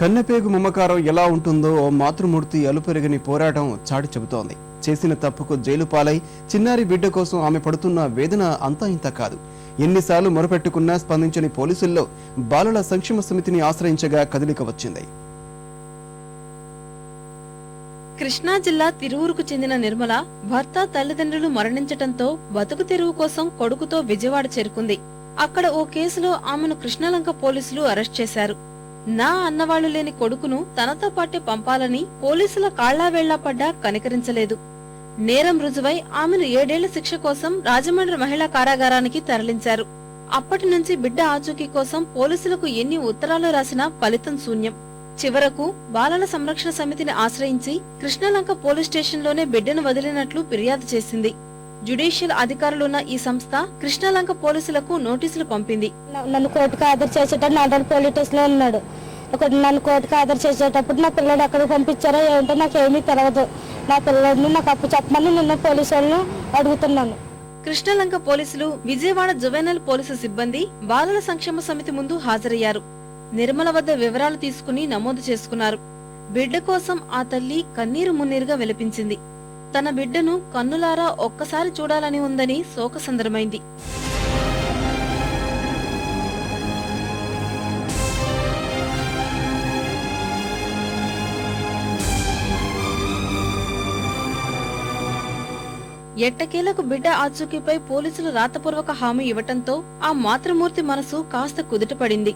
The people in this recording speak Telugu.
కన్నెపేగు మమకారం ఎలా ఉంటుందో ఓ మాతృమూర్తి అలుపెరగని పోరాటం చాటి చెబుతోంది. చేసిన తప్పుకు జైలు పాలై చిన్నారి బిడ్డ కోసం ఆమె పడుతున్న వేదన అంతా ఇంత కాదు. ఎన్నిసార్లు మొరపెట్టుకున్నా స్పందించని పోలీసుల్లో బాలల సంక్షేమ సమితిని ఆశ్రయించగా కదలిక వచ్చింది. కృష్ణా జిల్లా తిరువూరుకు చెందిన నిర్మల భర్త తల్లిదండ్రులు మరణించటంతో బతుకు తెరువు కోసం కొడుకుతో విజయవాడ చేరుకుంది. అక్కడ ఓ కేసులో ఆమెను కృష్ణలంక పోలీసులు అరెస్ట్ చేశారు. నా అన్నవాళ్లు లేని కొడుకును తనతో పాటే పంపాలని పోలీసుల కాళ్లావేళ్లా పడ్డా కనికరించలేదు. నేరం రుజువై ఆమెను 7 ఏళ్ల శిక్ష కోసం రాజమండ్రి మహిళా కారాగారానికి తరలించారు. అప్పటి నుంచి బిడ్డ ఆచూకీ కోసం పోలీసులకు ఎన్ని ఉత్తరాలు రాసినా ఫలితం శూన్యం. చివరకు బాలల సంరక్షణ సమితిని ఆశ్రయించి కృష్ణలంక పోలీస్ స్టేషన్లోనే బిడ్డను వదిలినట్లు ఫిర్యాదు చేసింది. జ్యుడిషియల్ అధికారులున్న ఈ సంస్థ కృష్ణలంక పోలీసులకు నోటీసులు పంపింది. నన్ను కోర్టుకు హాజరు చేసేటప్పుడు నాలుగు పోలీస్ స్టేషన్ లో ఉన్నాడు. నన్ను కోర్టుకు హాజరు చేసేటప్పుడు నా పిల్లడు ఎక్కడికి పంపించారో ఏమిటో నాకేమీ తెలియదు. నా పిల్లడిని నాకు అప్పు చెప్పమని నిన్న పోలీసు వాళ్ళని అడుగుతున్నాను. కృష్ణలంక పోలీసులు, విజయవాడ జువెనల్ పోలీసు సిబ్బంది బాలల సంక్షేమ సమితి ముందు హాజరయ్యారు. నిర్మల వద్ద వివరాలు తీసుకుని నమోదు చేసుకున్నారు. బిడ్డ కోసం ఆ తల్లి కన్నీరు మున్నీరుగా విలపించింది. తన బిడ్డను కన్నులారా ఒక్కసారి చూడాలని ఉందని శోకసంద్రమైంది. ఎట్టకేలకు బిడ్డ ఆచూకీపై పోలీసులు రాతపూర్వక హామీ ఇవ్వటంతో ఆ మాతృమూర్తి మనసు కాస్త కుదుటపడింది.